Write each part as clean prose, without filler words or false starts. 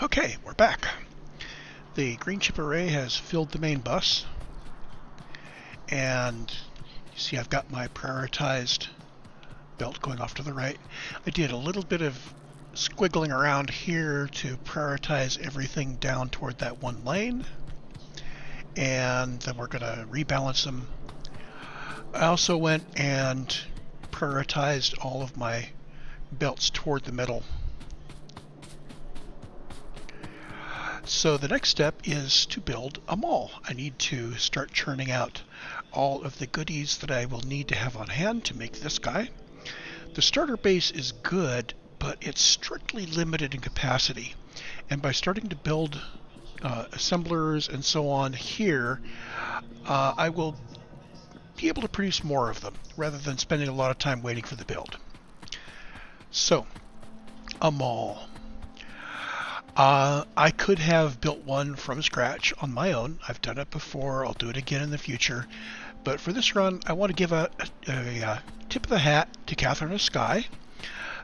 Okay, we're back. The green chip array has filled the main bus, and you see I've got my prioritized belt going off to the right. I did a little bit of squiggling around here to prioritize everything down toward that one lane, and then we're going to rebalance them. I also went and prioritized all of my belts toward the middle. So the next step is to build a mall. I need to start churning out all of the goodies that I will need to have on hand to make this guy. The starter base is good, but it's strictly limited in capacity. And by starting to build assemblers and so on here, I will be able to produce more of them rather than spending a lot of time waiting for the build. So, a mall. I could have built one from scratch on my own. I've done it before. I'll do it again in the future. But for this run, I want to give a tip of the hat to Katherine of Sky,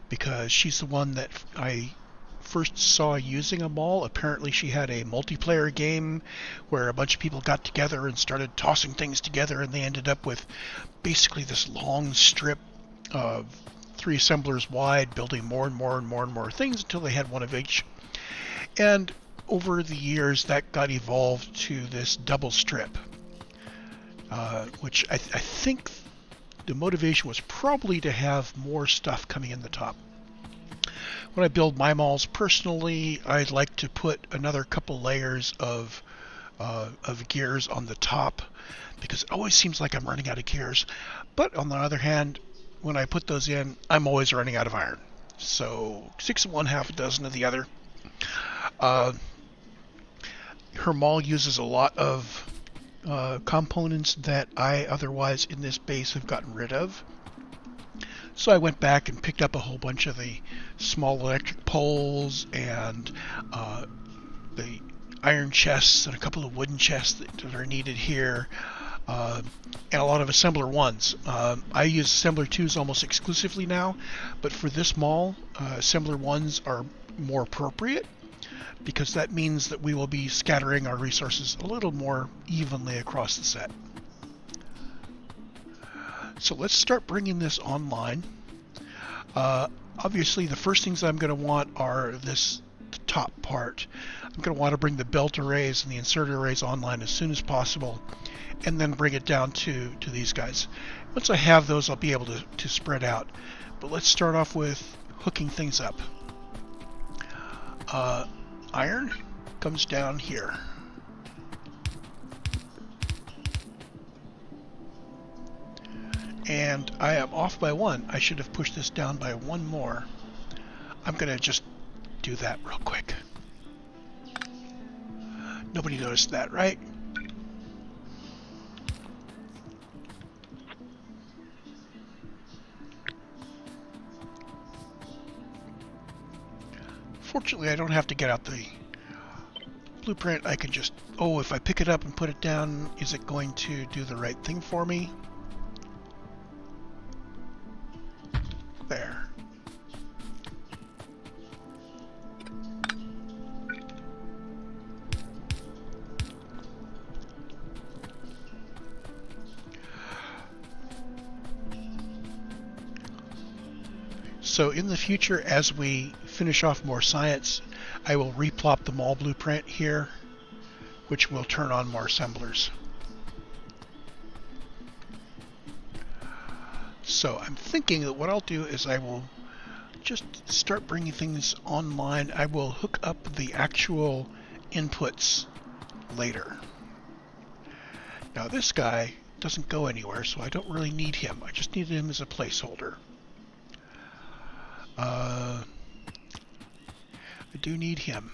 because she's the one that I first saw using a mall. Apparently she had a multiplayer game where a bunch of people got together and started tossing things together, and they ended up with basically this long strip of 3 assemblers wide, building more and more and more and more things until they had one of each. And over the years, that got evolved to this double strip, which I think the motivation was probably to have more stuff coming in the top. When I build my malls personally, I'd like to put another couple layers of gears on the top, because it always seems like I'm running out of gears. But on the other hand, when I put those in, I'm always running out of iron. So 6 of one, half a dozen of the other. Her mall uses a lot of components that I otherwise in this base have gotten rid of. So I went back and picked up a whole bunch of the small electric poles and the iron chests and a couple of wooden chests that are needed here, and a lot of assembler 1s. I use assembler 2s almost exclusively now, but for this mall, assembler 1s are more appropriate, because that means that we will be scattering our resources a little more evenly across the set. So let's start bringing this online. Obviously, the first things I'm going to want are the top part. I'm going to want to bring the belt arrays and the insert arrays online as soon as possible, and then bring it down to these guys. Once I have those, I'll be able to spread out. But let's start off with hooking things up. Iron comes down here. And I am off by 1. I should have pushed this down by 1 more. I'm going to just do that real quick. Nobody noticed that, right? Fortunately, I don't have to get out the blueprint. I can just, if I pick it up and put it down, is it going to do the right thing for me? There. So in the future, as we finish off more science, I will replop the mall blueprint here, which will turn on more assemblers. So I'm thinking that what I'll do is I will just start bringing things online. I will hook up the actual inputs later. Now this guy doesn't go anywhere, so I don't really need him. I just need him as a placeholder. I do need him.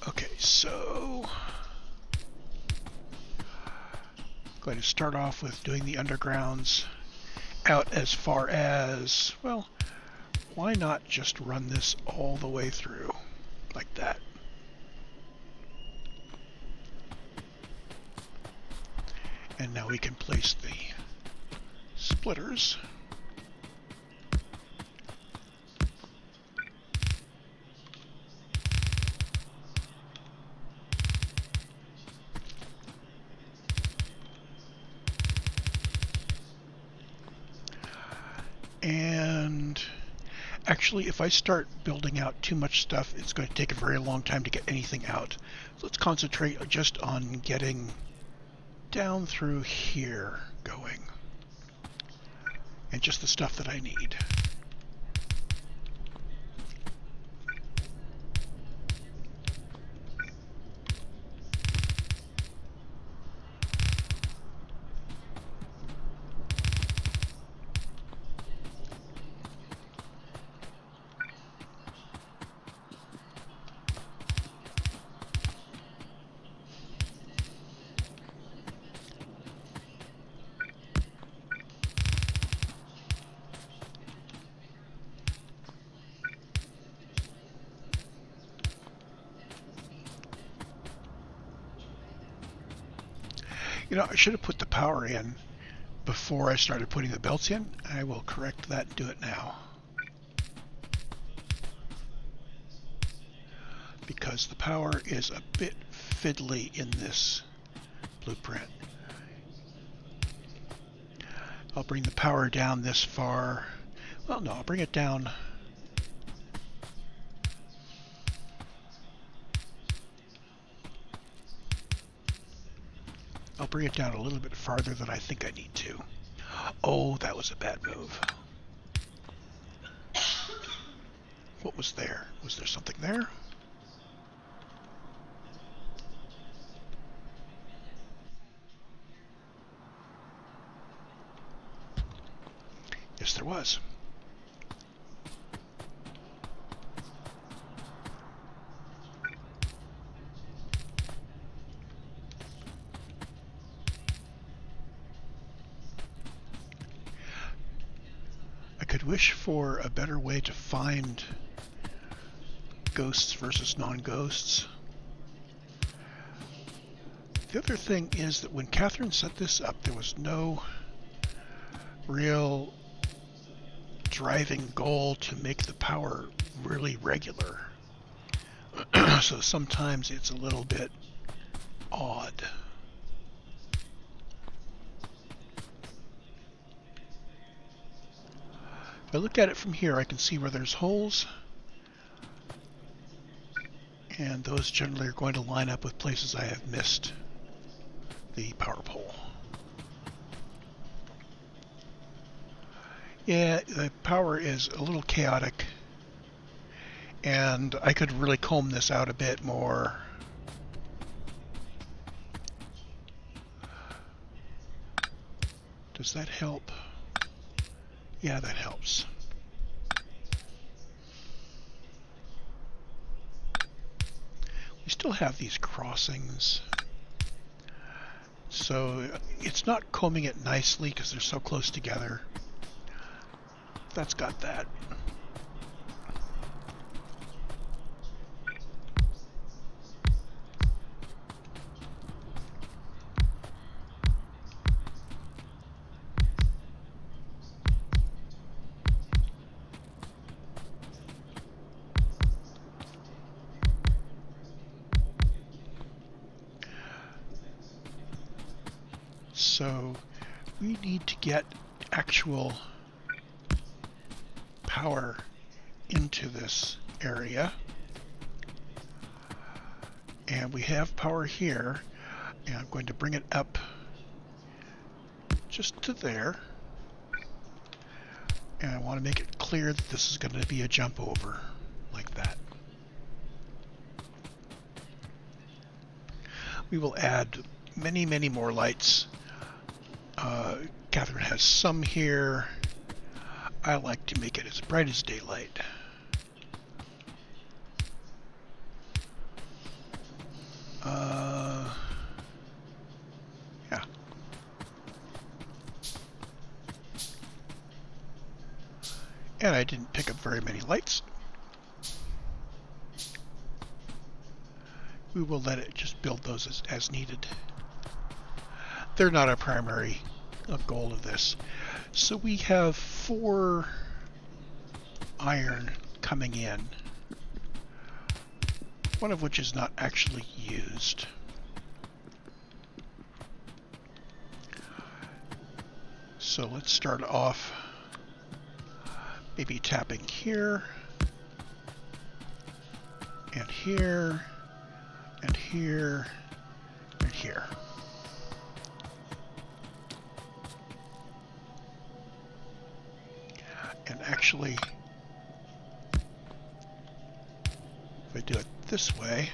Okay, so I'm going to start off with doing the undergrounds out as far as, well, why not just run this all the way through like that? And now we can place the splitters. And actually, if I start building out too much stuff, it's going to take a very long time to get anything out. So let's concentrate just on getting down through here going. And just the stuff that I need. You know, I should have put the power in before I started putting the belts in. I will correct that and do it now. Because the power is a bit fiddly in this blueprint. I'll bring the power down this far. Well, no, I'll bring it down. I'll bring it down a little bit farther than I think I need to. Oh, that was a bad move. What was there? Was there something there? Yes, there was. I could wish for a better way to find ghosts versus non-ghosts. The other thing is that when Katherine set this up, there was no real driving goal to make the power really regular. So sometimes it's a little bit odd. If I look at it from here, I can see where there's holes, and those generally are going to line up with places I have missed the power pole. Yeah, the power is a little chaotic, and I could really comb this out a bit more. Does that help? Yeah, that helps. We still have these crossings, so it's not combing it nicely because they're so close together. That's got that. So we need to get actual power into this area, and we have power here, and I'm going to bring it up just to there, and I want to make it clear that this is going to be a jump over like that. We will add many, many more lights. Katherine has some here. I like to make it as bright as daylight. Yeah. And I didn't pick up very many lights. We will let it just build those as needed. They're not a primary goal of this. So we have 4 iron coming in, one of which is not actually used. So let's start off maybe tapping here, and here, and here, and here. And actually, if I do it this way,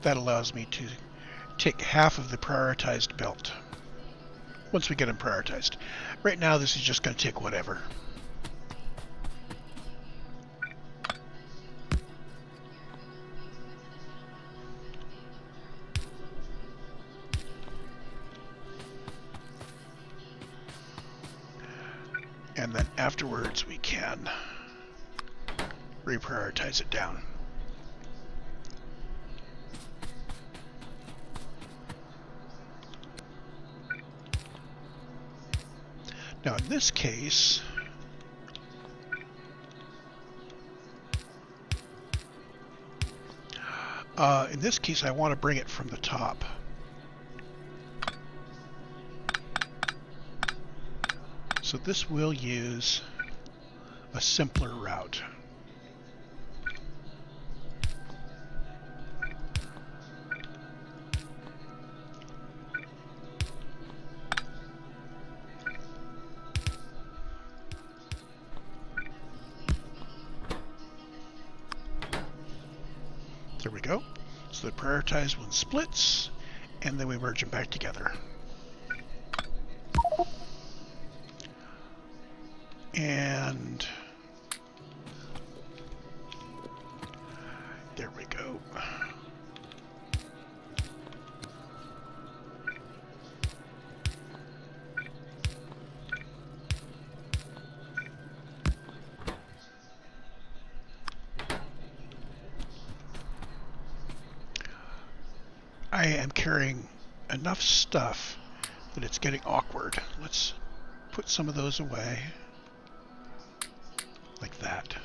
that allows me to take half of the prioritized belt once we get them prioritized. Right now this is just going to take whatever. And then afterwards we can reprioritize it down. Now in this case, I want to bring it from the top. So this will use a simpler route. There we go. So the prioritized one splits, and then we merge them back together. And there we go. I am carrying enough stuff that it's getting awkward. Let's put some of those away. Like that.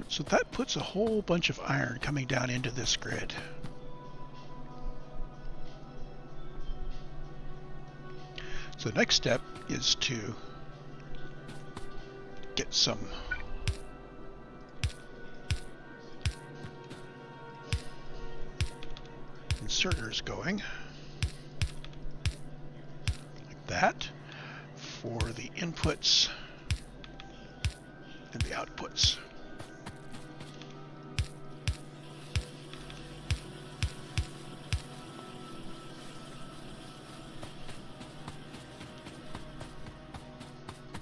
So that puts a whole bunch of iron coming down into this grid. So the next step is to get some inserters going, like that, for the inputs and the outputs.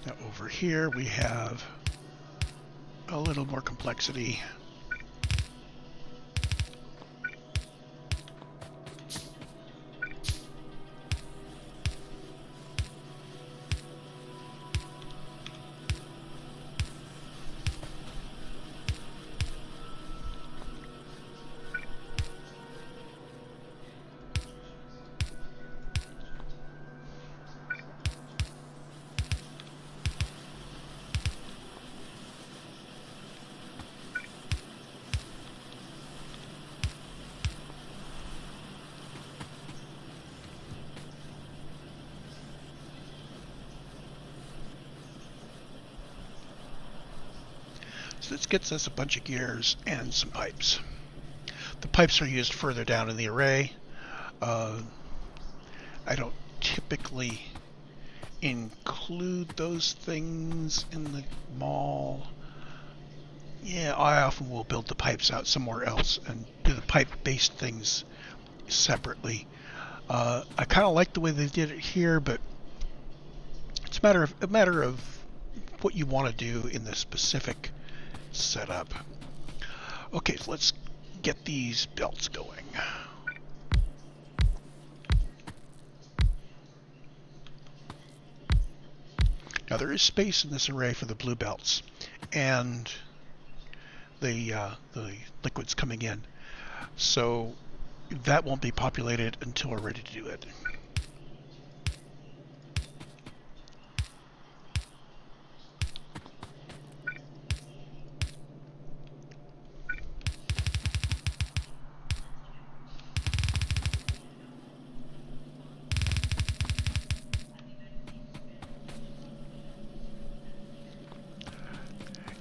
Now over here we have a little more complexity. So this gets us a bunch of gears and some pipes. The pipes are used further down in the array. I don't typically include those things in the mall. Yeah, I often will build the pipes out somewhere else and do the pipe-based things separately. I kind of like the way they did it here, but It's a matter of what you want to do in the specific setup. Okay, so let's get these belts going. Now there is space in this array for the blue belts and the liquids coming in, so that won't be populated until we're ready to do it.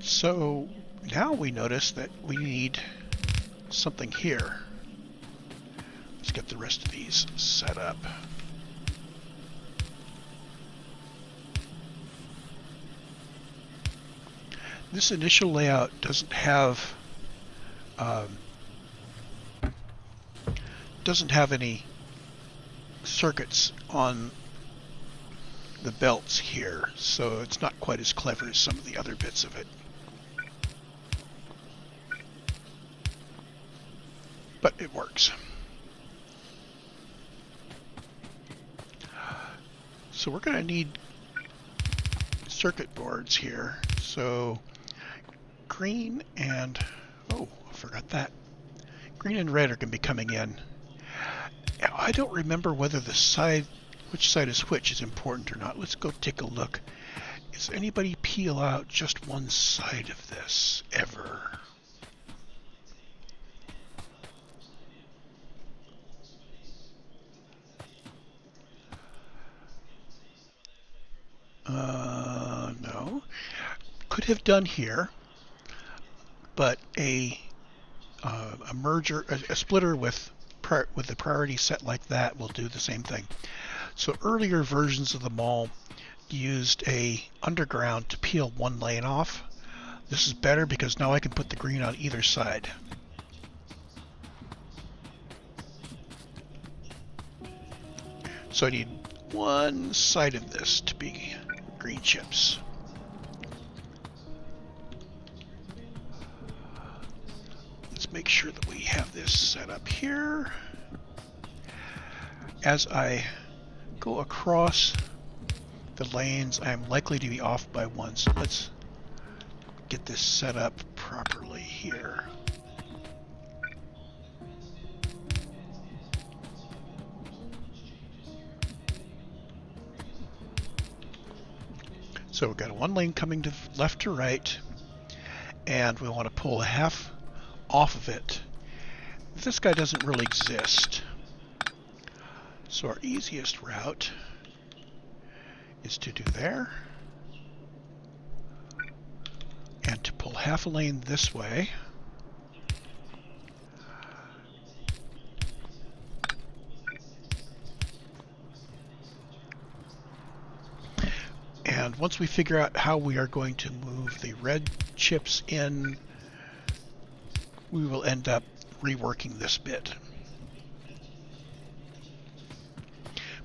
So now we notice that we need something here. Let's get the rest of these set up. This initial layout doesn't have any circuits on the belts here, so it's not quite as clever as some of the other bits of it. But it works. So we're going to need circuit boards here. So green and, oh, I forgot that. Green and red are going to be coming in. I don't remember whether the side, which side is which, is important or not. Let's go take a look. Does anybody peel out just one side of this ever? No. Could have done here, but a merger, a splitter with the priority set like that will do the same thing. So earlier versions of the mall used a underground to peel one lane off. This is better because now I can put the green on either side. So I need one side of this to be green chips. Let's make sure that we have this set up here. As I go across the lanes, I'm likely to be off by one, so let's get this set up properly here. So we've got one lane coming to left to right, and we want to pull a half off of it. This guy doesn't really exist. So our easiest route is to do there, and to pull half a lane this way. And once we figure out how we are going to move the red chips in, we will end up reworking this bit.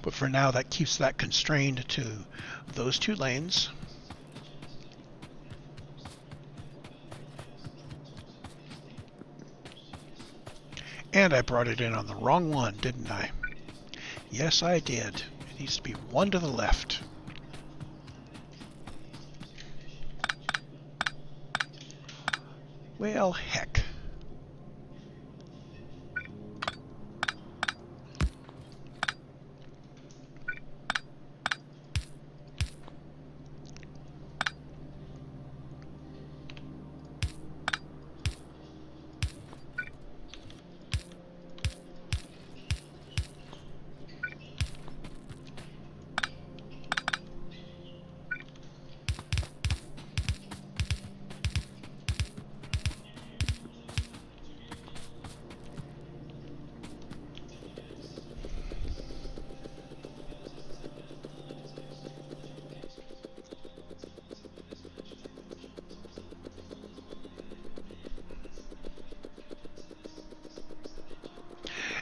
But for now, that keeps that constrained to those two lanes. And I brought it in on the wrong one, didn't I? Yes, I did. It needs to be one to the left. Well, heck.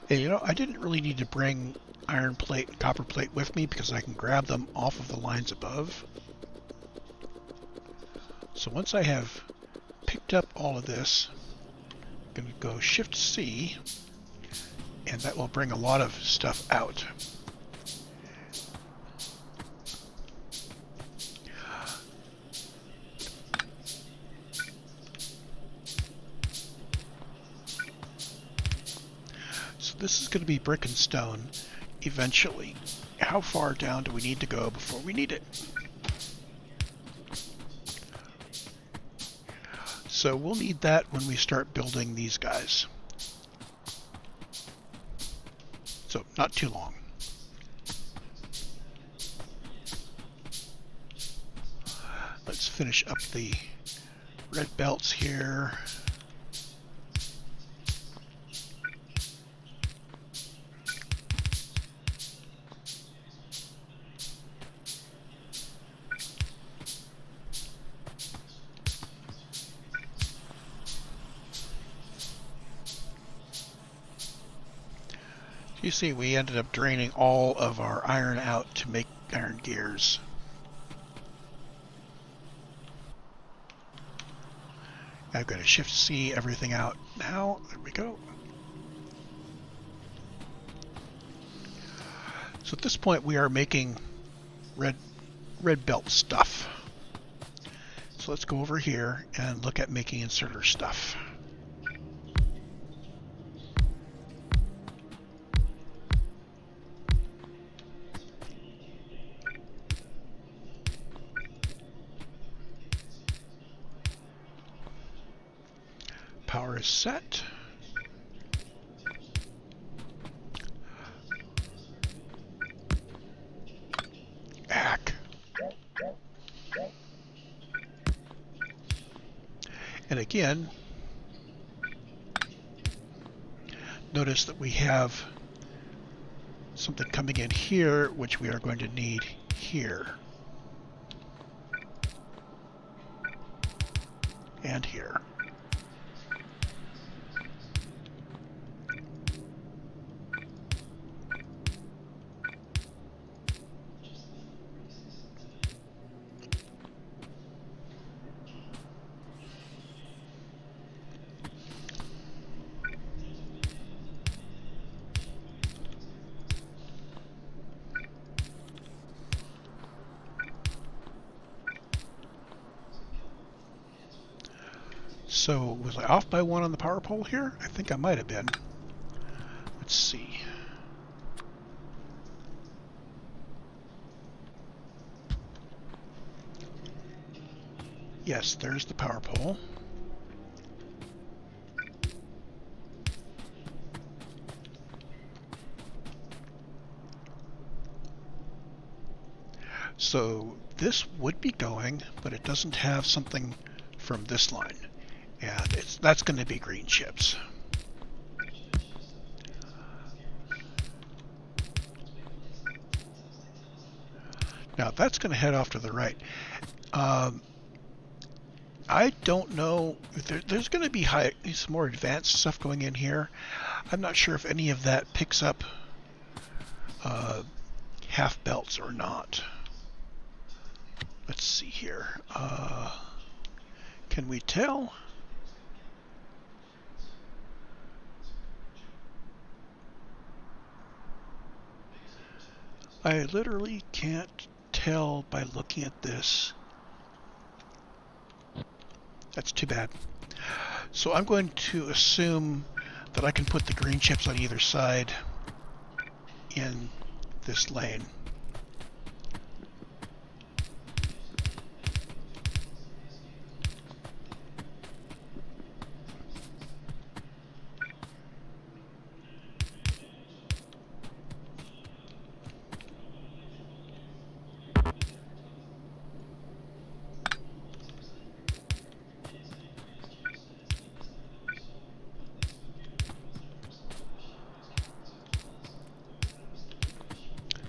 And you know, I didn't really need to bring iron plate and copper plate with me because I can grab them off of the lines above. So once I have picked up all of this, I'm going to go Shift C, and that will bring a lot of stuff out. So this is going to be brick and stone eventually. How far down do we need to go before we need it? So we'll need that when we start building these guys. So not too long. Let's finish up the red belts here. You see, we ended up draining all of our iron out to make iron gears. I've got to Shift C everything out now. There we go. So at this point we are making red belt stuff. So let's go over here and look at making inserter stuff. Power is set. Hack. And again, notice that we have something coming in here, which we are going to need here. And here. So, was I off by one on the power pole here? I think I might have been. Let's see. Yes, there's the power pole. So, this would be going, but it doesn't have something from this line. And that's going to be green chips. Now that's going to head off to the right. I don't know if there's going to be some more advanced stuff going in here. I'm not sure if any of that picks up half belts or not. Let's see here. Can we tell? I literally can't tell by looking at this. That's too bad. So I'm going to assume that I can put the green chips on either side in this lane.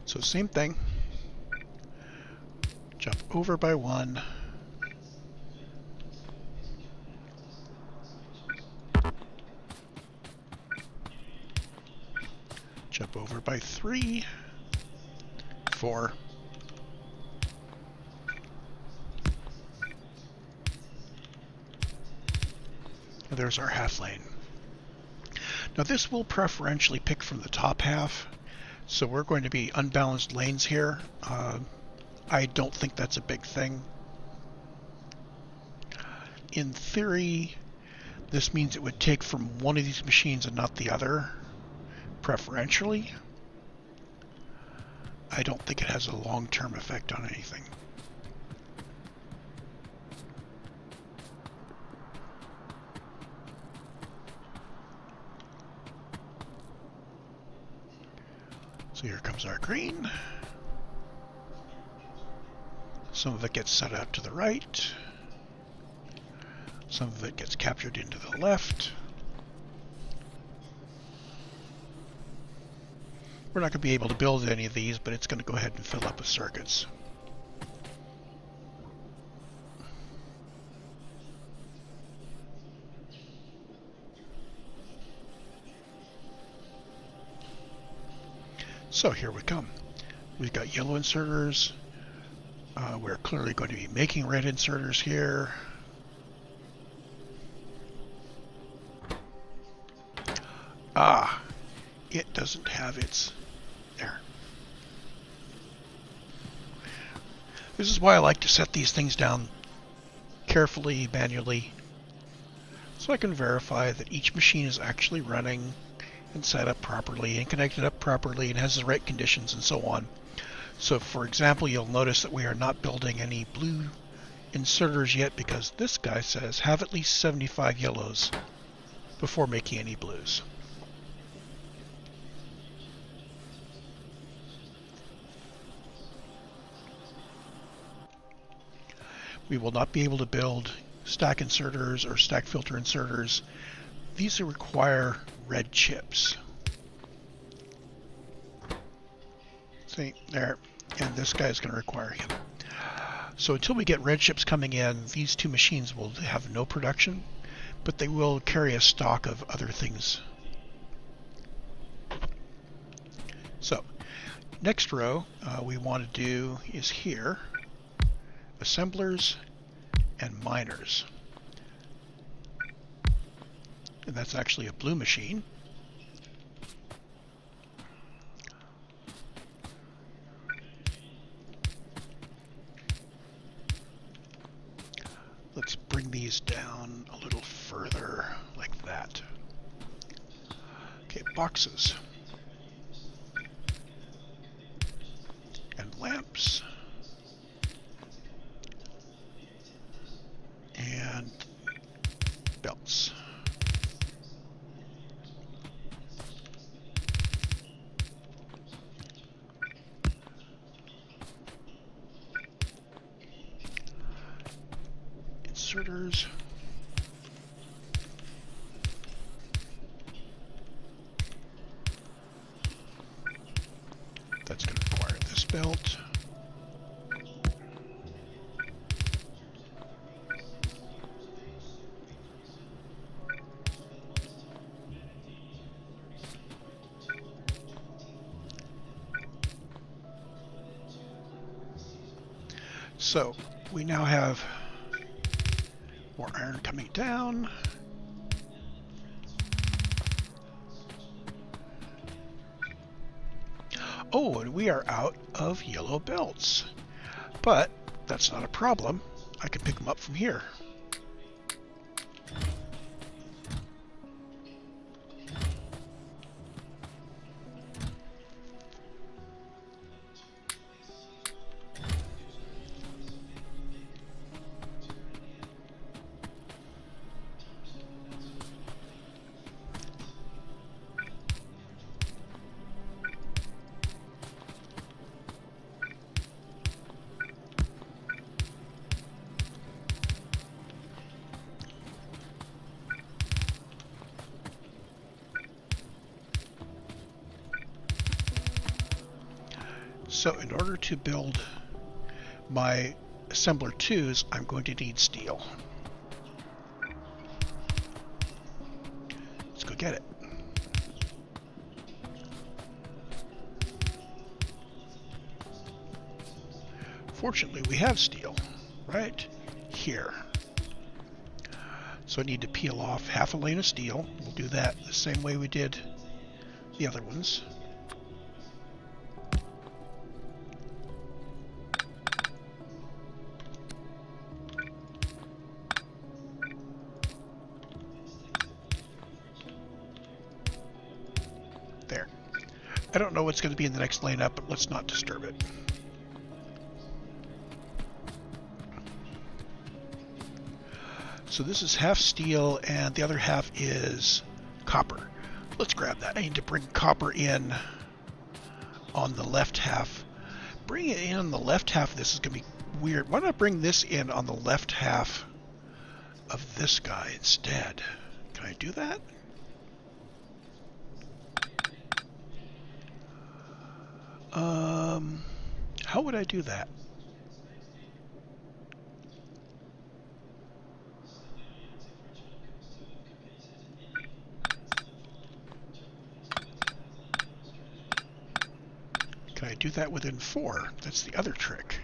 So same thing, jump over by one, jump over by 3, 4. And there's our half lane. Now this will preferentially pick from the top half, so we're going to be unbalanced lanes here. I don't think that's a big thing. In theory, this means it would take from one of these machines and not the other, preferentially. I don't think it has a long-term effect on anything. So here comes our green. Some of it gets set out to the right. Some of it gets captured into the left. We're not going to be able to build any of these, but it's going to go ahead and fill up with circuits. So here we come. We've got yellow inserters. We're clearly going to be making red inserters here. Ah, it doesn't have its... There. This is why I like to set these things down carefully, manually, so I can verify that each machine is actually running and set up properly and connected up properly and has the right conditions and so on. So for example, you'll notice that we are not building any blue inserters yet because this guy says have at least 75 yellows before making any blues. We will not be able to build stack inserters or stack filter inserters. These require red chips. See, there. And this guy is going to require him. So until we get red chips coming in, these two machines will have no production, but they will carry a stock of other things. So, next row we want to do is here. Assemblers and miners. And that's actually a blue machine. Let's bring these down a little further, like that. Okay, boxes. And lamps. And belts. Inserters. That's going to require this belt. So we now have more iron coming down. Oh, and we are out of yellow belts. But that's not a problem. I can pick them up from here. So in order to build my assembler 2s, I'm going to need steel. Let's go get it. fortunately we have steel right here. So I need to peel off half a lane of steel. We'll do that the same way we did the other ones. There. I don't know what's going to be in the next lane up, but let's not disturb it. So this is half steel and the other half is copper. Let's grab that. I need to bring copper in on the left half. Bring it in on the left half of this is going to be weird. Why don't I bring this in on the left half of this guy instead? Can I do that? How would I do that? Can I do that within 4? That's the other trick.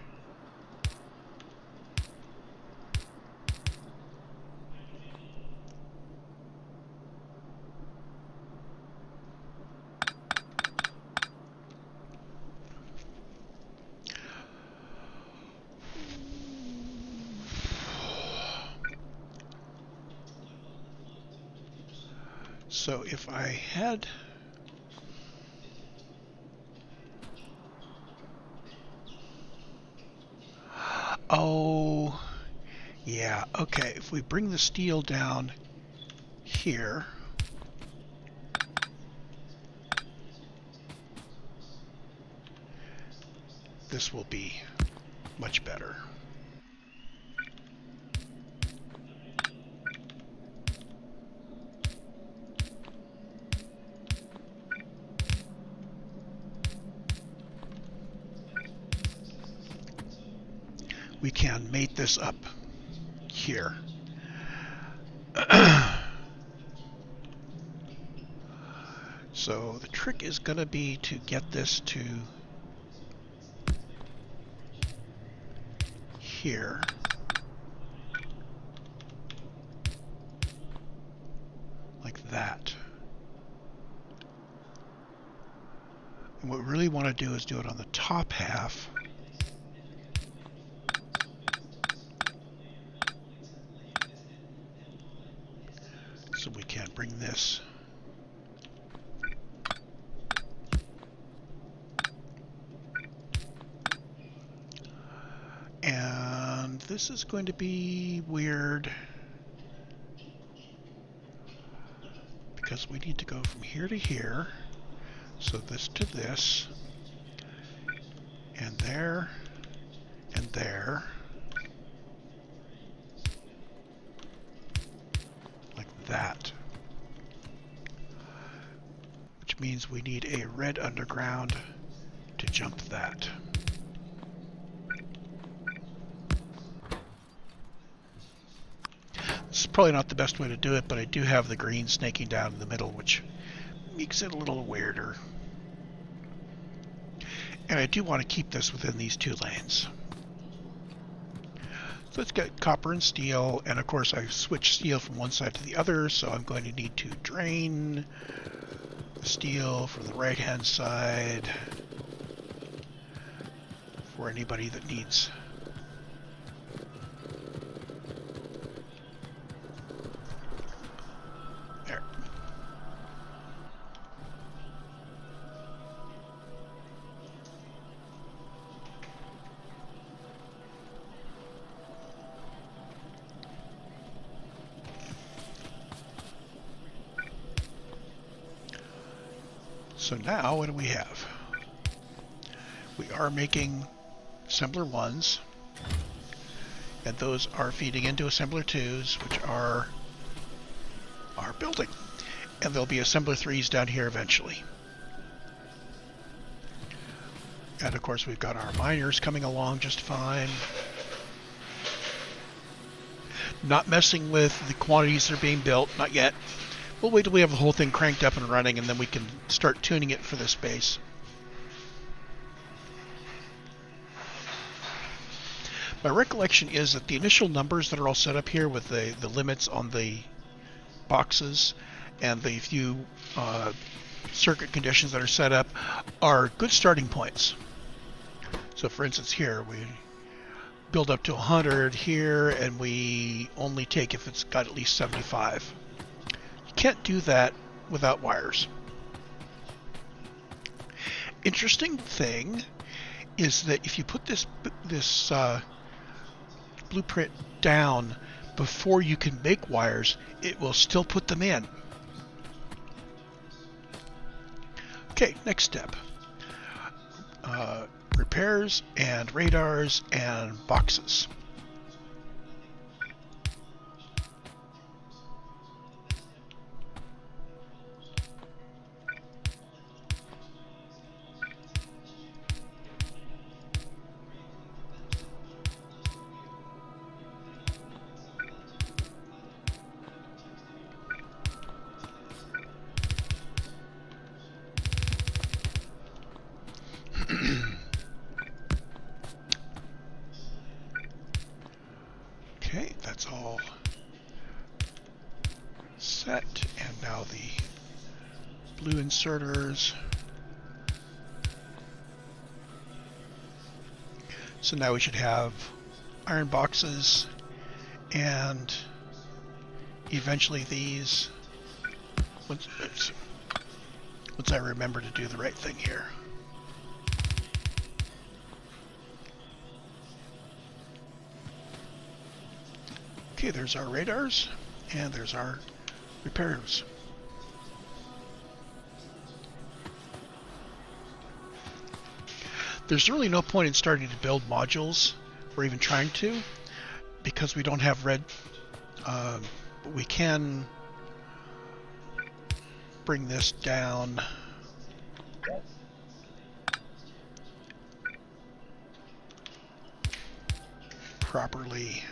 So if I had... Oh, yeah, okay. If we bring the steel down here, this will be much better. We can mate this up here. So the trick is going to be to get this to here. Like that. And what we really want to do is do it on the top half. So we can bring this and this is going to be weird because we need to go from here to here, so this to this, and there, and there. That, which means we need a red underground to jump that. This is probably not the best way to do it, but I do have the green snaking down in the middle, which makes it a little weirder. And I do want to keep this within these 2 lanes. So let's get copper and steel, and of course I've switched steel from one side to the other, so I'm going to need to drain the steel from the right hand side for anybody that needs. There. So now what do we have? We are making assembler 1s, and those are feeding into assembler 2s, which are building. And there'll be assembler 3s down here eventually. And of course we've got our miners coming along just fine. Not messing with the quantities that are being built, not yet. We'll wait till we have the whole thing cranked up and running, and then we can start tuning it for this base. My recollection is that the initial numbers that are all set up here with the limits on the boxes and the few circuit conditions that are set up are good starting points. So for instance here, we build up to 100 here, and we only take if it's got at least 75. You can't do that without wires. Interesting thing is that if you put this blueprint down before you can make wires, it will still put them in. Okay, next step. Repairs and radars and boxes. Okay, that's all set, and now the blue inserters. So now we should have iron boxes and eventually these, once I remember to do the right thing here. Okay, there's our radars, and there's our repairs. There's really no point in starting to build modules, or even trying to, because we don't have red, but we can bring this down properly.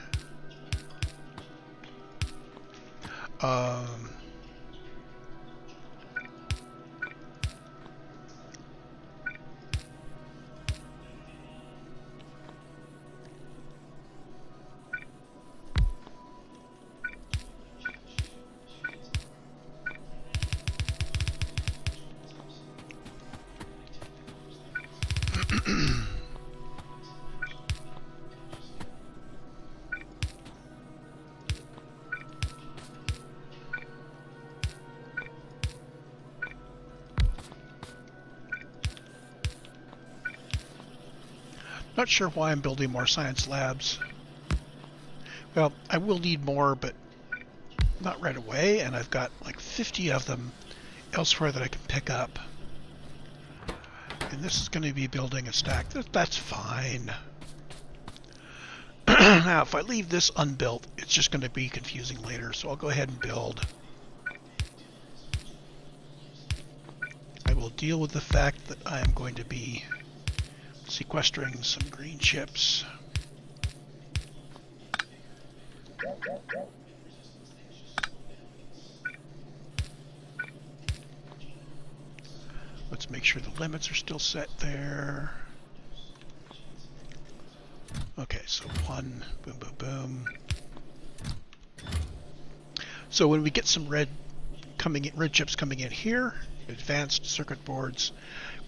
Not sure why I'm building more science labs. Well, I will need more, but not right away, and I've got like 50 of them elsewhere that I can pick up. And this is going to be building a stack. That's fine. Now, if I leave this unbuilt, it's just going to be confusing later, so I'll go ahead and build. I will deal with the fact that I am going to be sequestering some green chips. Let's make sure the limits are still set there. Okay, so one, boom, boom, boom. So when we get some red chips coming in here, advanced circuit boards,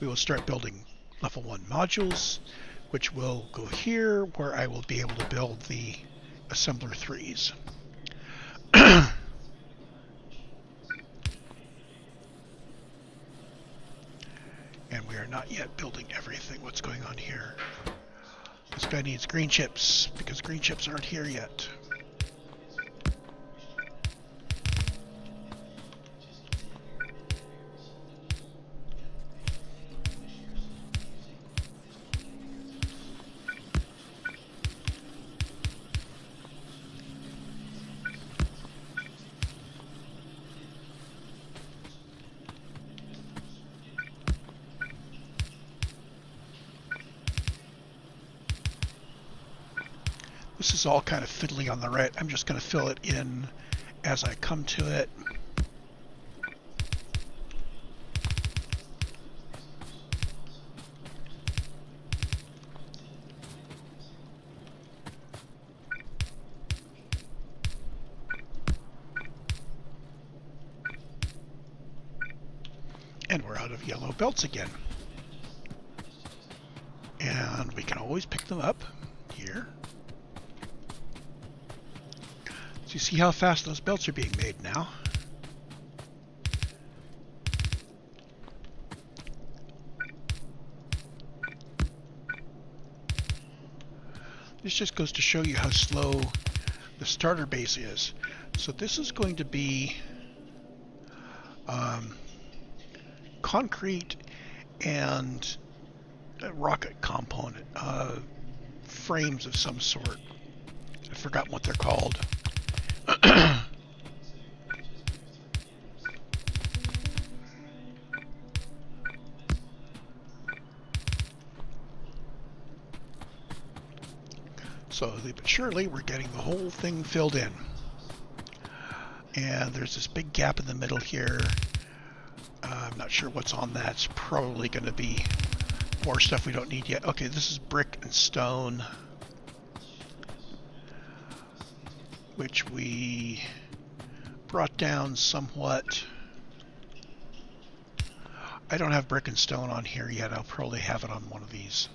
we will start building level 1 modules, which will go here, where I will be able to build the assembler 3s. And we are not yet building everything. What's going on here? This guy needs green chips, because green chips aren't here yet. This is all kind of fiddly on the right. I'm just going to fill it in as I come to it. And we're out of yellow belts again. And we can always pick them up here. So you see how fast those belts are being made now. This just goes to show you how slow the starter base is. So this is going to be concrete and a rocket component, frames of some sort. I've forgotten what they're called. Slowly but surely, we're getting the whole thing filled in. And there's this big gap in the middle here. I'm not sure what's on that. It's probably going to be more stuff we don't need yet. Okay, this is brick and stone, which we brought down somewhat. I don't have brick and stone on here yet. I'll probably have it on one of these.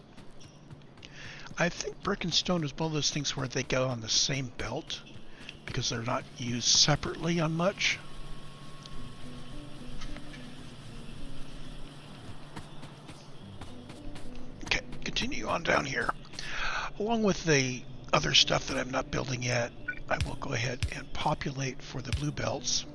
I think brick and stone is one of those things where they go on the same belt because they're not used separately on much. Okay, continue on down here. Along with the other stuff that I'm not building yet, I will go ahead and populate for the blue belts.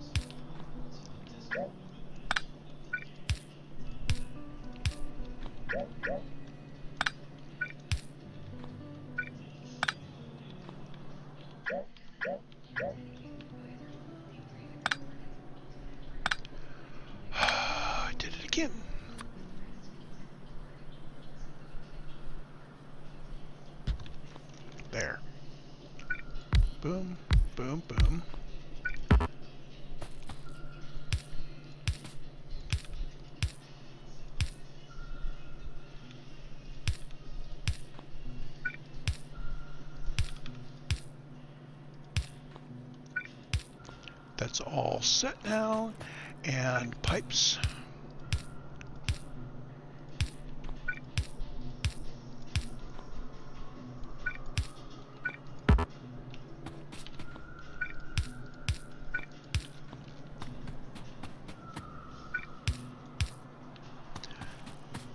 I did it again. There. Boom, boom, boom. That's all set now. And pipes.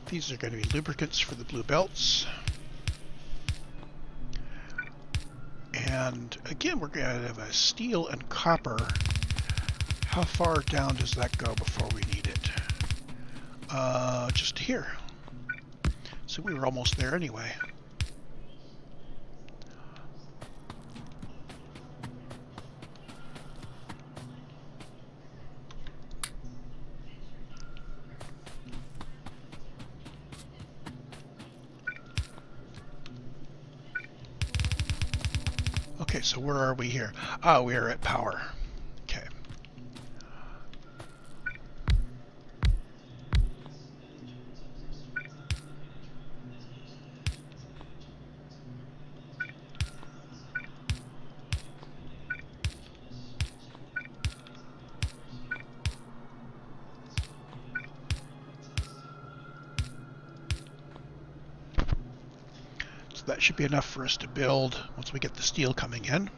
These are going to be lubricants for the blue belts. And again, we're going to have a steel and copper. How far down does that go before we need it? Just here. So we were almost there anyway. Okay, so where are we here? Ah, we are at power. Okay. That should be enough for us to build once we get the steel coming in.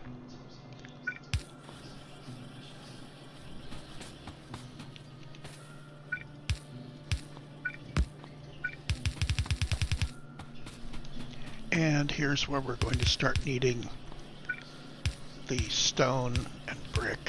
And here's where we're going to start needing the stone and brick.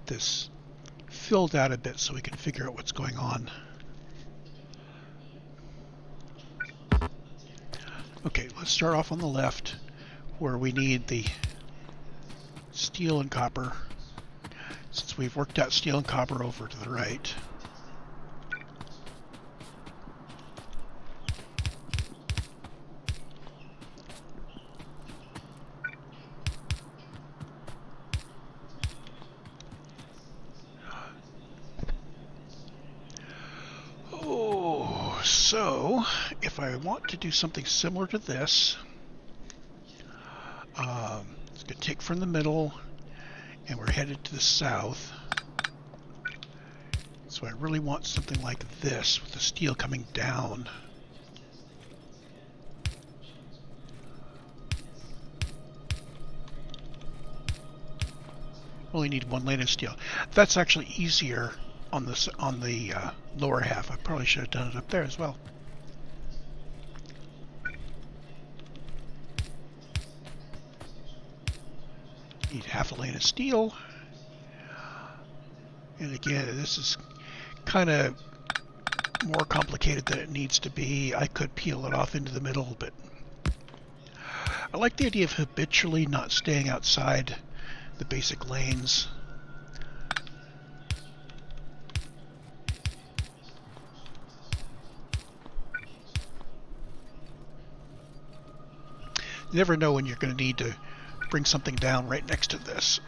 This filled out a bit so we can figure out what's going on. Okay, let's start off on the left where we need the steel and copper. Since we've worked out steel and copper over to the right. Oh, so if I want to do something similar to this, it's going to take from the middle, and we're headed to the south. So I really want something like this with the steel coming down. Only need one lane of steel. That's actually easier on the lower half. I probably should have done it up there as well. Need half a lane of steel. And again, this is kind of more complicated than it needs to be. I could peel it off into the middle, but I like the idea of habitually not staying outside the basic lanes. You never know when you're going to need to bring something down right next to this.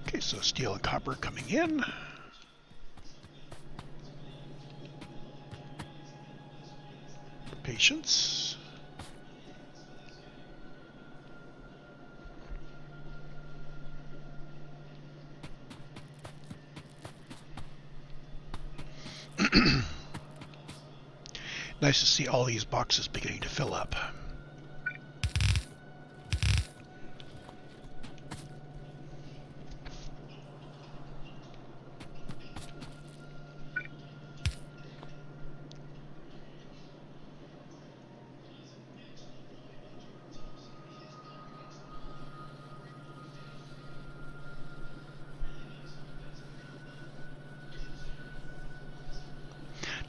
Okay, so steel and copper coming in. Patience. Nice to see all these boxes beginning to fill up.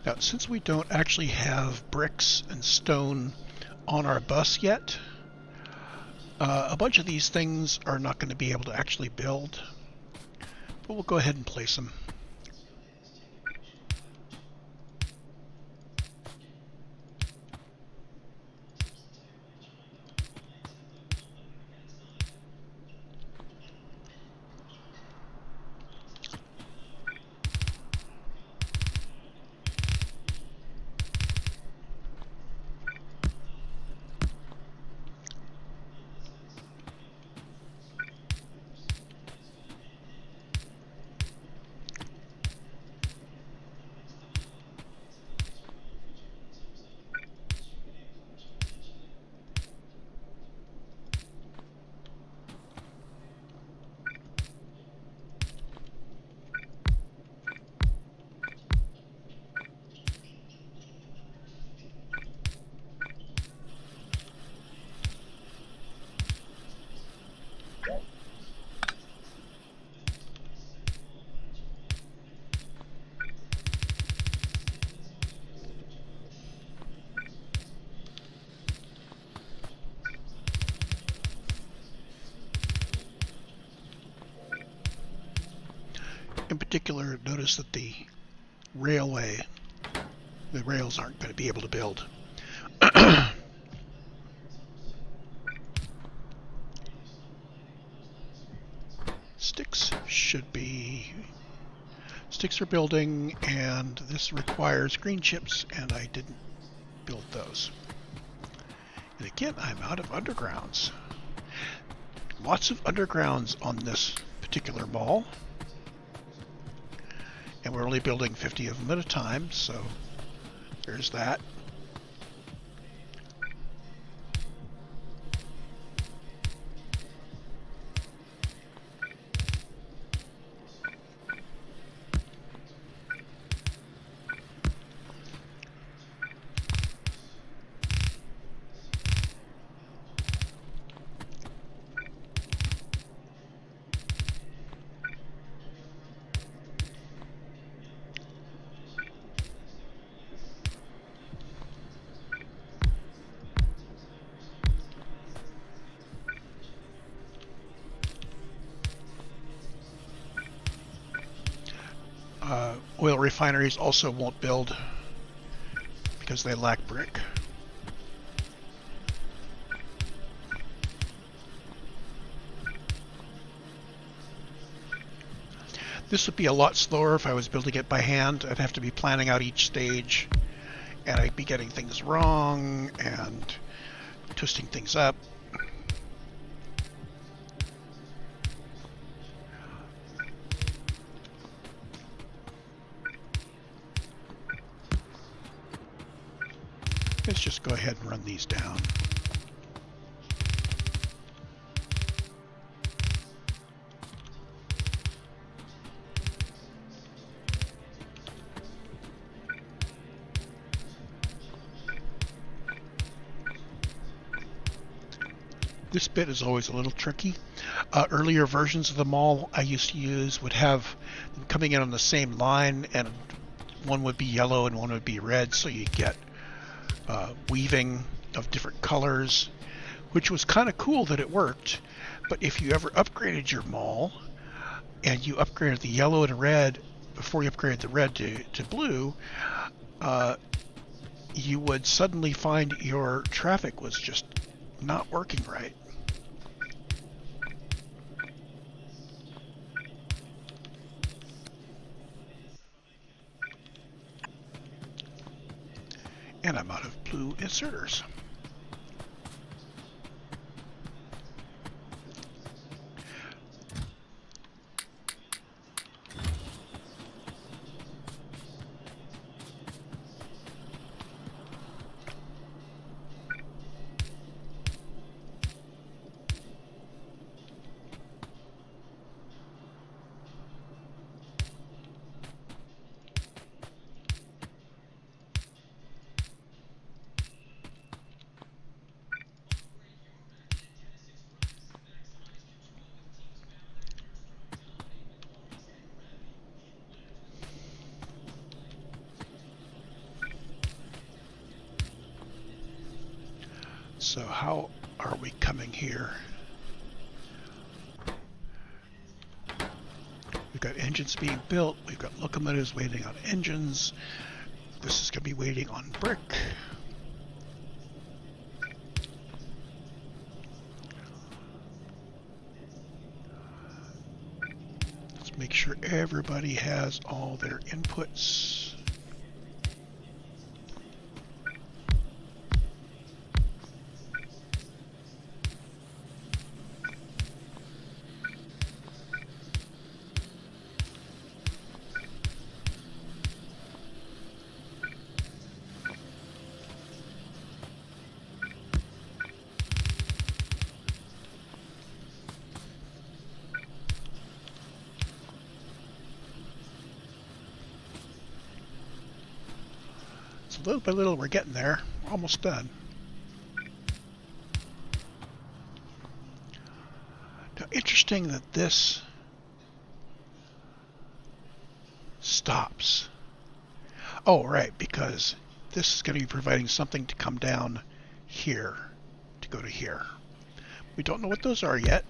Now, since we don't actually have bricks and stone on our bus yet, a bunch of these things are not going to be able to actually build, but we'll go ahead and place them. In particular, notice that the rails aren't going to be able to build. Sticks are building, and this requires green chips, and I didn't build those. And again, I'm out of undergrounds. Lots of undergrounds on this particular mall. And we're only building 50 of them at a time, so there's that. Oil refineries also won't build because they lack brick. This would be a lot slower if I was building it by hand. I'd have to be planning out each stage, and I'd be getting things wrong and twisting things up. Let's just go ahead and run these down. This bit is always a little tricky. Earlier versions of the mall I used to use would have them coming in on the same line, and one would be yellow and one would be red, so you get weaving of different colors, which was kind of cool that it worked. But if you ever upgraded your mall and you upgraded the yellow and red before you upgraded the red to blue, you would suddenly find your traffic was just not working right. And I'm out of blue inserters. So how are we coming here? We've got engines being built. We've got locomotives waiting on engines. This is going to be waiting on brick. Let's make sure everybody has all their inputs. Little by little, we're getting there. We're almost done. Now, interesting that this stops. Oh, right, because this is going to be providing something to come down here to go to here. We don't know what those are yet.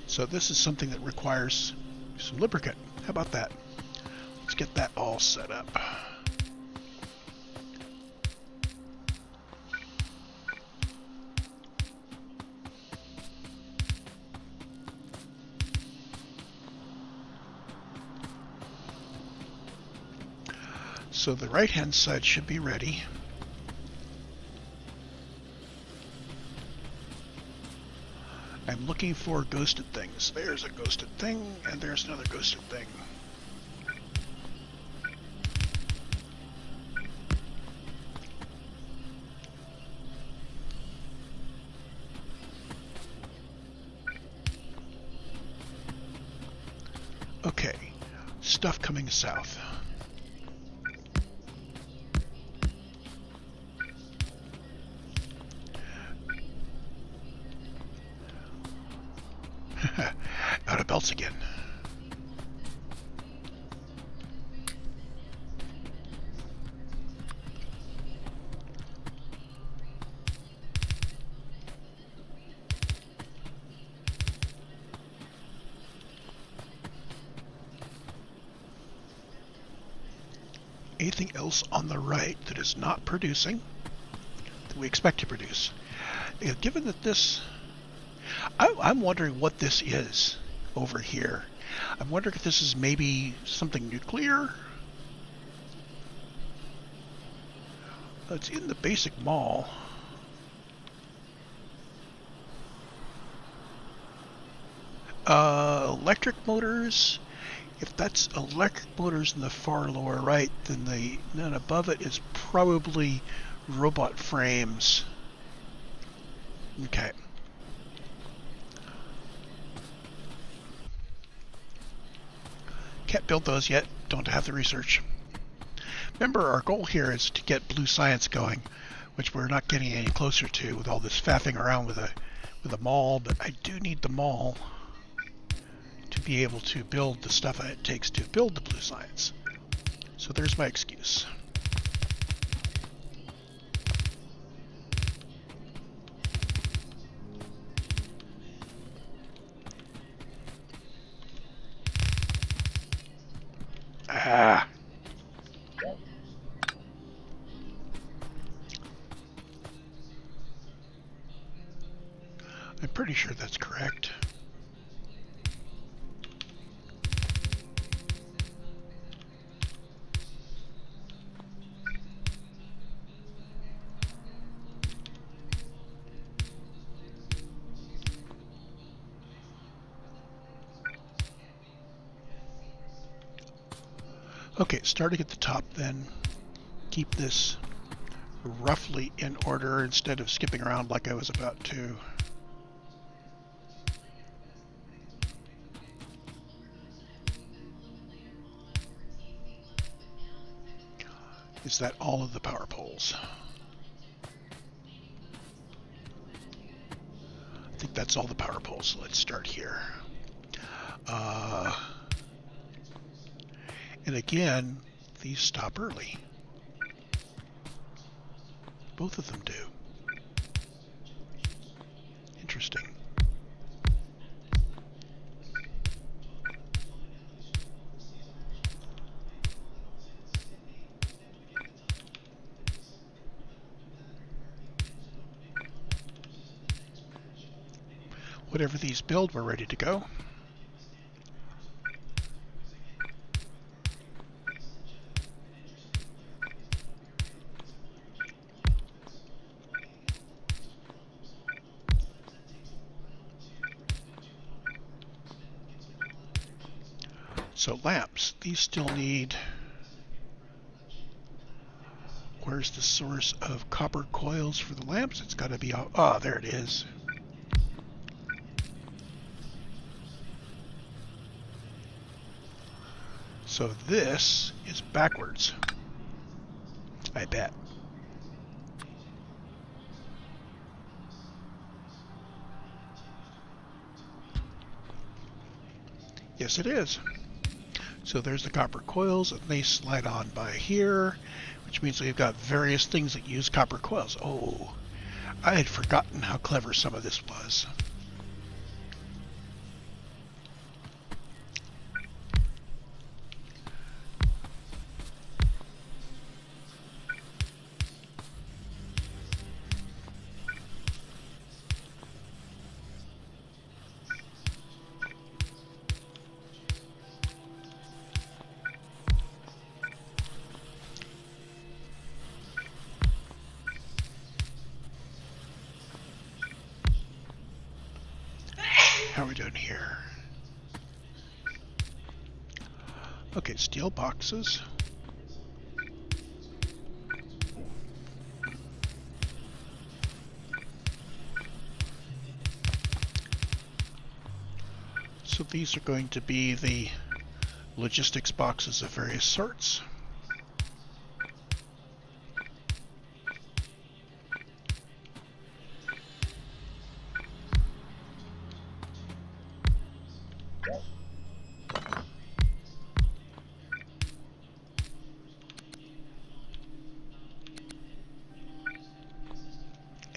So this is something that requires some lubricant. How about that? Let's get that all set up. So the right-hand side should be ready. I'm looking for ghosted things. There's a ghosted thing, and there's another ghosted thing. Okay, stuff coming south. Out of belts again. Anything else on the right that is not producing that we expect to produce? Given that this... I'm wondering what this is over here. I'm wondering if this is maybe something nuclear. It's in the basic mall. Electric motors. If that's electric motors in the far lower right, then above it is probably robot frames. Okay. Can't build those yet. Don't have the research. Remember, our goal here is to get blue science going, which we're not getting any closer to with all this faffing around with a mall, but I do need the mall to be able to build the stuff it takes to build the blue science. So there's my excuse. Ah. I'm pretty sure that's correct. Okay, starting at the top then, keep this roughly in order instead of skipping around like I was about to. Is that all of the power poles? I think that's all the power poles, so let's start here. And again, these stop early. Both of them do. Interesting. Whatever these build, we're ready to go. So lamps, these still need... Where's the source of copper coils for the lamps? It's got to be... Ah, there it is. So this is backwards, I bet. Yes, it is. So there's the copper coils, and they slide on by here, which means we've got various things that use copper coils. Oh, I had forgotten how clever some of this was. how are we doing here? Okay, steel boxes. So these are going to be the logistics boxes of various sorts.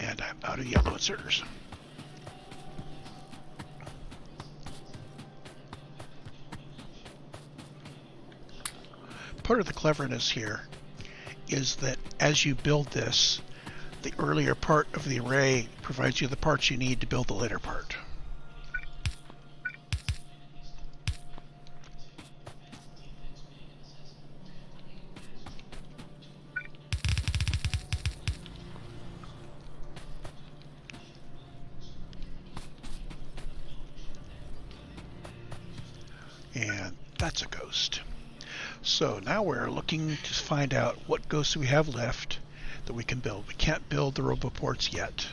And I'm out of yellow inserters. Part of the cleverness here is that as you build this, the earlier part of the array provides you the parts you need to build the later part. And that's a ghost. So now we're looking to find out what ghosts we have left that we can build. We can't build the roboports yet.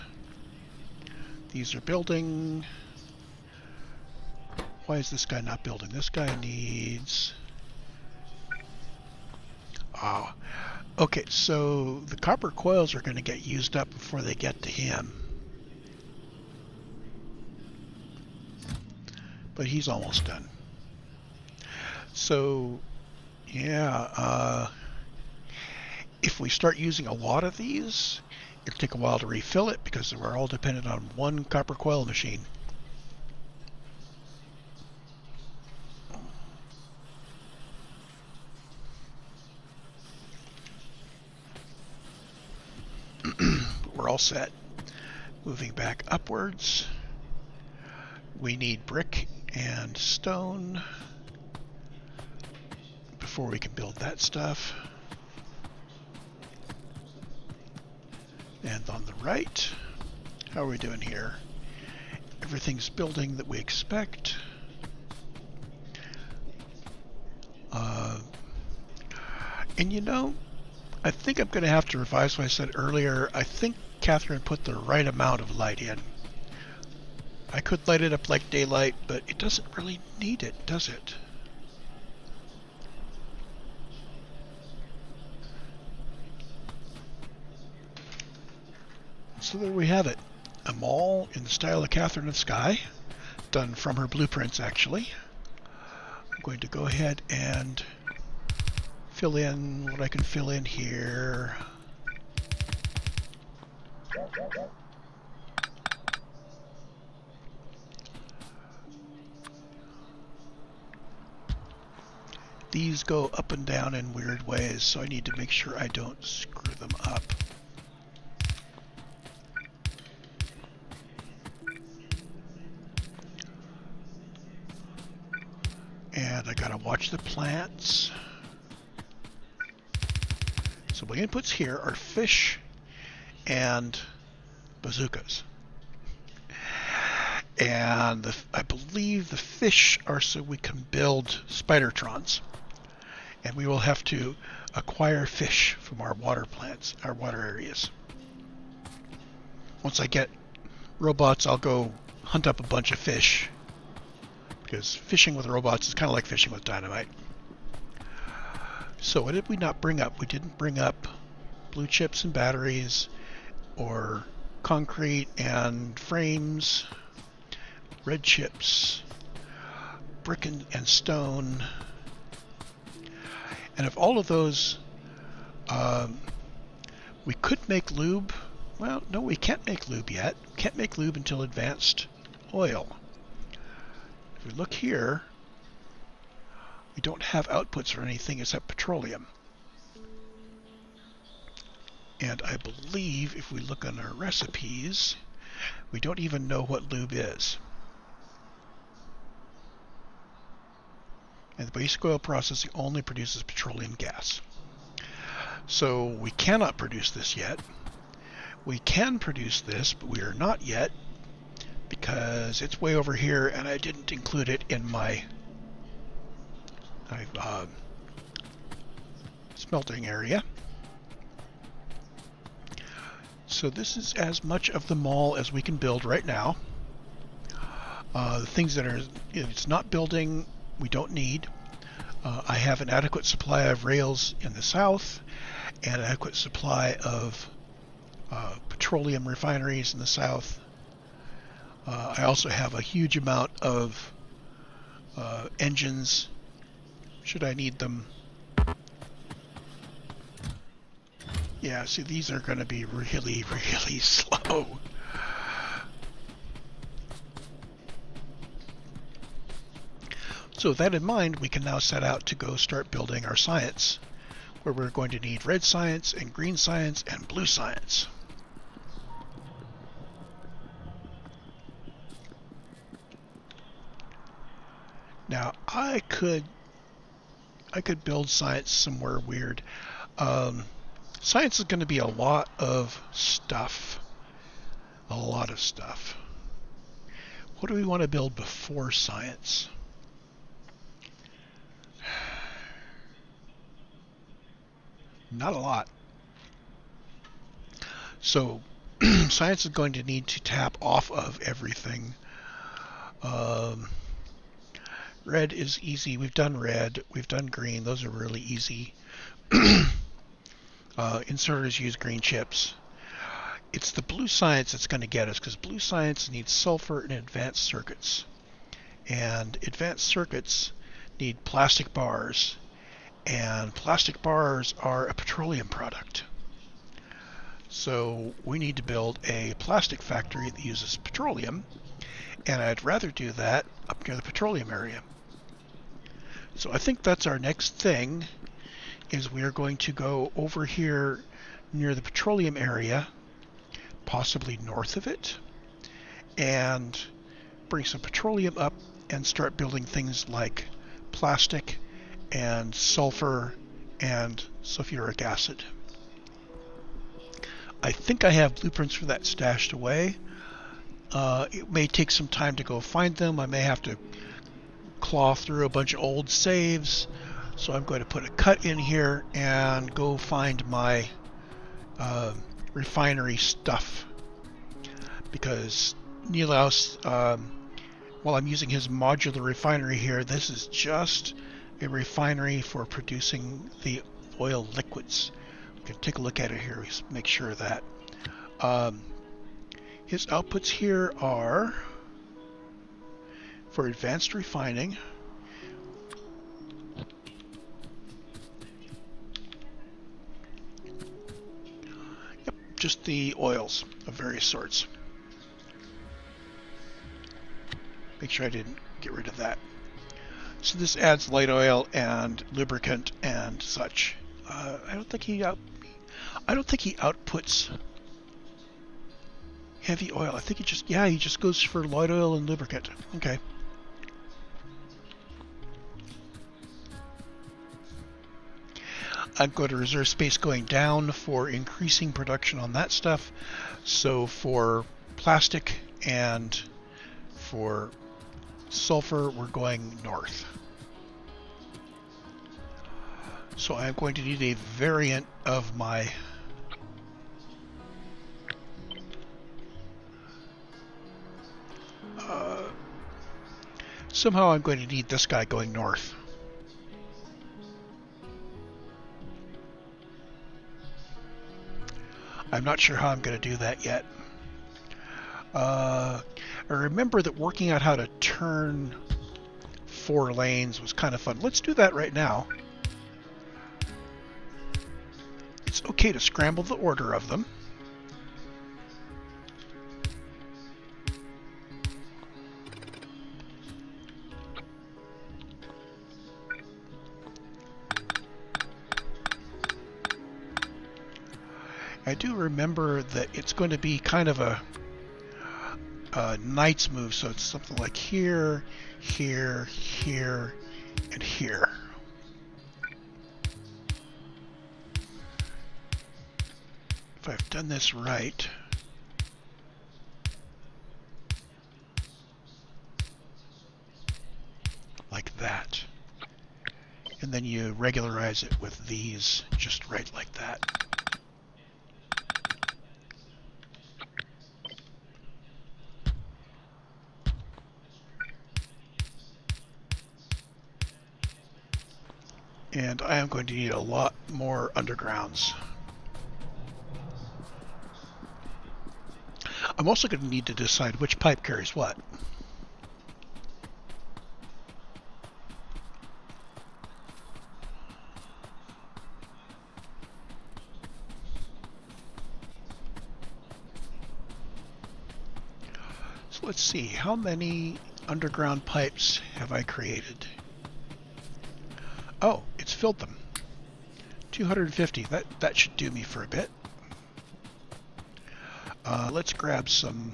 These are building. Why is this guy not building? This guy needs... Oh. Okay, so the copper coils are going to get used up before they get to him. But he's almost done. So, yeah, if we start using a lot of these, it'll take a while to refill it because we're all dependent on one copper coil machine. We're all set. Moving back upwards, we need brick and stone before we can build that stuff. And on the right, how are we doing here? Everything's building that we expect. And you know, I think I'm going to have to revise what I said earlier. I think Katherine put the right amount of light in. I could light it up like daylight, but it doesn't really need it, does it? So there we have it. A mall in the style of Katherine of Sky, done from her blueprints actually. I'm going to go ahead and fill in what I can fill in here. These go up and down in weird ways, so I need to make sure I don't screw them up. And I gotta watch the plants. So my inputs here are fish and bazookas. And I believe the fish are so we can build spidertrons. And we will have to acquire fish from our water plants, our water areas. Once I get robots, I'll go hunt up a bunch of fish. Because fishing with robots is kind of like fishing with dynamite. So what did we not bring up? We didn't bring up blue chips and batteries, or concrete and frames, red chips, brick and stone. And of all of those, we could make lube. Well, no, we can't make lube yet. We can't make lube until advanced oil. If we look here, we don't have outputs for anything except petroleum. And I believe if we look on our recipes, we don't even know what lube is. And the basic oil processing only produces petroleum gas. So we cannot produce this yet. We can produce this, but we are not yet because it's way over here and I didn't include it in my smelting area. So this is as much of the mall as we can build right now. The things that it's not building, we don't need. I have an adequate supply of rails in the south and an adequate supply of petroleum refineries in the south. I also have a huge amount of engines, should I need them. Yeah, see, these are going to be really, really slow. So with that in mind, we can now set out to go start building our science, where we're going to need red science and green science and blue science. Now, I could build science somewhere weird. Science is going to be a lot of stuff. A lot of stuff. What do we want to build before science? Not a lot. So science is going to need to tap off of everything. Red is easy. We've done red. We've done green. Those are really easy. Inserters use green chips. It's the blue science that's going to get us, because blue science needs sulfur and advanced circuits. And advanced circuits need plastic bars. And plastic bars are a petroleum product. So we need to build a plastic factory that uses petroleum. And I'd rather do that up near the petroleum area. So I think that's our next thing, is we are going to go over here near the petroleum area, possibly north of it, and bring some petroleum up and start building things like plastic and sulfur and sulfuric acid. I think I have blueprints for that stashed away. It may take some time to go find them. I may have to claw through a bunch of old saves. So I'm going to put a cut in here and go find my refinery stuff. Because Nilaus, while I'm using his modular refinery here, this is just a refinery for producing the oil liquids. We can take a look at it here, make sure of that. His outputs here are for advanced refining. Yep, just the oils of various sorts. Make sure I didn't get rid of that. So this adds light oil and lubricant and such. I don't think he outputs heavy oil. I think he just goes for light oil and lubricant. Okay. I'm going to reserve space going down for increasing production on that stuff. So for plastic and for sulfur, we're going north. So I'm going to need a variant of my somehow I'm going to need this guy going north. I'm not sure how I'm going to do that yet. I remember that working out how to turn 4 lanes was kind of fun. Let's do that right now. It's okay to scramble the order of them. I do remember that it's going to be kind of a knight's move, so it's something like here, here, here, and here. If I've done this right. and then you regularize it with these just right like that. And I am going to need a lot more undergrounds. I'm also going to need to decide which pipe carries what. So let's see, how many underground pipes have I created? Oh, it's filled them. 250. That should do me for a bit. Let's grab some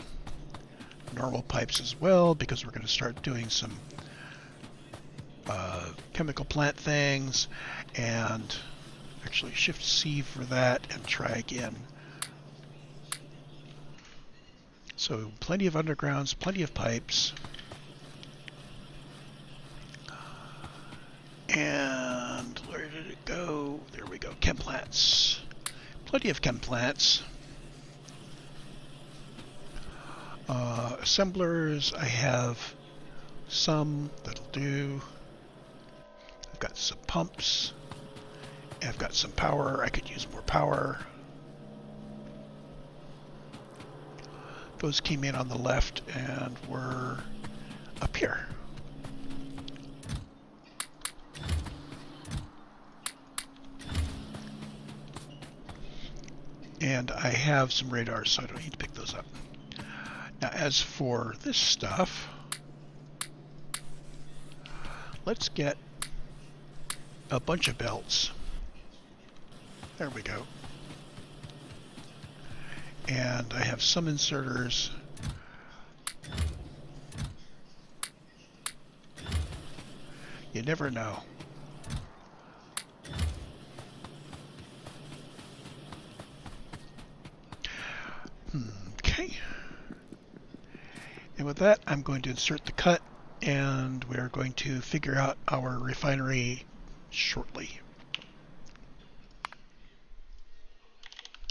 normal pipes as well, because we're going to start doing some chemical plant things, and actually shift C for that and try again. So plenty of undergrounds, plenty of pipes. And where did it go? There we go, chem plants. Plenty of chem plants. Assemblers, I have some that'll do. I've got some pumps. I've got some power. I could use more power. Those came in on the left and were up here. And I have some radars, so I don't need to pick those up. Now, as for this stuff, let's get a bunch of belts. There we go. And I have some inserters. You never know. Okay. And with that, I'm going to insert the cut, and we're going to figure out our refinery shortly.